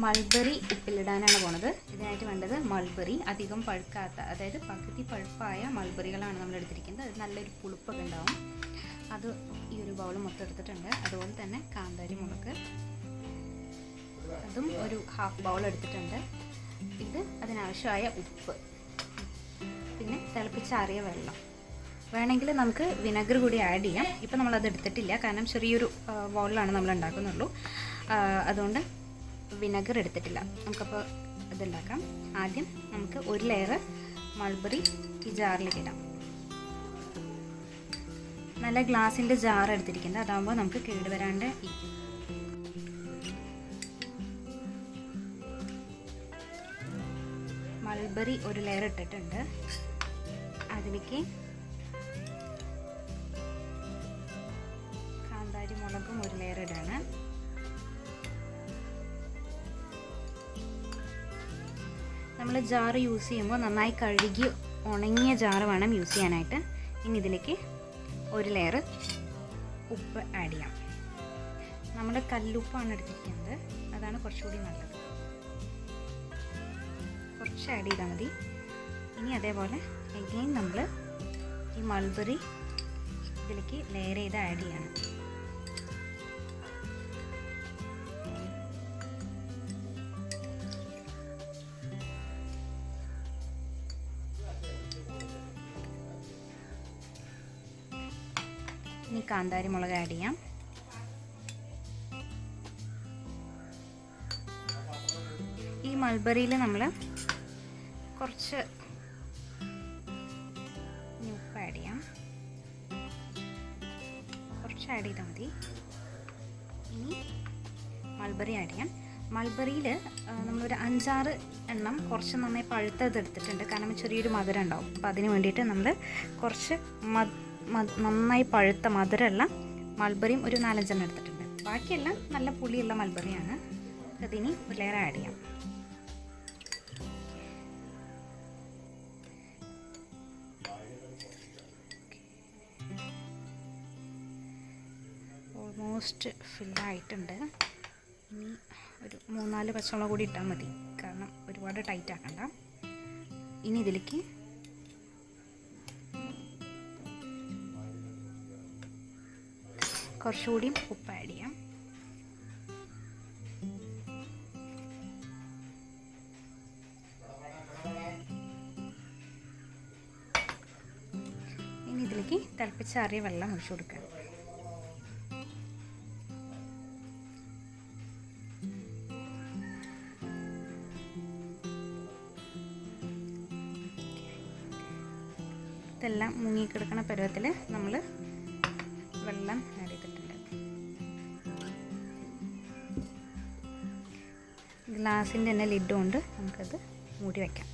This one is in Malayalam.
മൾബറി ഉപ്പിലിടാനാണ് പോണത്. ഇതിനായിട്ട് വേണ്ടത് മൾബറി, അധികം പഴുക്കാത്ത, അതായത് പകുതി പഴുപ്പായ മൾബറികളാണ് നമ്മൾ എടുത്തിരിക്കുന്നത്. അത് നല്ലൊരു പുളിപ്പൊക്കെ ഉണ്ടാവും. അത് ഈ ഒരു ബൗൾ മൊത്തം എടുത്തിട്ടുണ്ട്. അതുപോലെ തന്നെ കാന്താരി മുളക്, അതും ഒരു ഹാഫ് ബൗൾ എടുത്തിട്ടുണ്ട്. ഇത് അതിനാവശ്യമായ ഉപ്പ്, പിന്നെ തിളപ്പിച്ചാറിയ വെള്ളം. വേണമെങ്കിൽ നമുക്ക് വിനെഗർ കൂടി ആഡ് ചെയ്യാം. ഇപ്പം നമ്മളത് എടുത്തിട്ടില്ല, കാരണം ചെറിയൊരു ബൗളിലാണ് നമ്മൾ ഉണ്ടാക്കുന്നുള്ളൂ. അതുകൊണ്ട് വിനെഗർ എടുത്തിട്ടില്ല. നമുക്കപ്പോൾ ഇതുണ്ടാക്കാം. ആദ്യം നമുക്ക് ഒരു ലെയർ മൾബറി ഈ ജാറിലേക്ക് ഇടാം. നല്ല ഗ്ലാസിൻ്റെ ജാർ എടുത്തിരിക്കുന്നത്, അതാകുമ്പോൾ നമുക്ക് കേടുവരാണ്ട് ഇരിക്കും. മൾബറി ഒരു ലെയർ ഇട്ടിട്ടുണ്ട്. അതിലേക്ക് കാന്താരി മുളകും ഒരു ലെയർ ഇടാണ്. നമ്മൾ ജാറ് യൂസ് ചെയ്യുമ്പോൾ നന്നായി കഴുകി ഉണങ്ങിയ ജാറ് വേണം യൂസ് ചെയ്യാനായിട്ട്. ഇനി ഇതിലേക്ക് ഒരു ലെയർ ഉപ്പ് ആഡ് ചെയ്യാം. നമ്മൾ കല്ലുപ്പാണ് എടുത്തിരിക്കുന്നത്, അതാണ് കുറച്ചുകൂടി നല്ലത്. കുറച്ച് ആഡ് ചെയ്താൽ മതി. ഇനി അതേപോലെ എഗെയിൻ നമ്മൾ ഈ മൾബറി ഇതിലേക്ക് ലെയർ ചെയ്ത് ആഡ് ചെയ്യണം. ഇനി കാന്താരി മുളക് ആഡ് ചെയ്യാം. ഈ മൾബറിയിൽ നമ്മൾ കുറച്ച് ഉപ്പ് ആഡ് ചെയ്യാം. കുറച്ച് ആഡ് ചെയ്താൽ മതി. ഇനി മൾബറി ആഡ് ചെയ്യാം. മൾബറിയിൽ നമ്മളൊരു 5-6 എണ്ണം കുറച്ച് നന്നായി പഴുത്തത് എടുത്തിട്ടുണ്ട്, കാരണം ചെറിയൊരു മധുരം ഉണ്ടാവും. അപ്പോൾ അതിന് വേണ്ടിയിട്ട് നമ്മൾ കുറച്ച് നന്നായി പഴുത്ത മധുരമുള്ള മൾബറിയും ഒരു 4-5 എണ്ണം എടുത്തിട്ടുണ്ട്. ബാക്കിയെല്ലാം നല്ല പുളിയുള്ള മൾബറിയാണ്. അതിനി ഒരു ലെയർ ആഡ് ചെയ്യാം. ഓൾമോസ്റ്റ് ഫില്ലായിട്ടുണ്ട്. ഇനി ഒരു 3-4 പച്ചമുളക് കൂടി ഇട്ടാൽ മതി, കാരണം ഒരുപാട് ടൈറ്റ് ആക്കണ്ട. ഇനി ഇതിലേക്ക് കുറച്ചുകൂടി ഉപ്പ് ആഡ് ചെയ്യാം. ഇനി ഇതിലേക്ക് തിളപ്പിച്ചാറിയ വെള്ളം ഒഴിച്ചു കൊടുക്കാം. ഇതെല്ലാം മുങ്ങിക്കിടക്കുന്ന പരുവത്തിൽ നമ്മൾ വെള്ളം ആഡ് ചെയ്തിട്ടുണ്ട്. ഗ്ലാസിൻ്റെ തന്നെ ലിഡ് കൊണ്ട് നമുക്കത് മൂടി വയ്ക്കാം.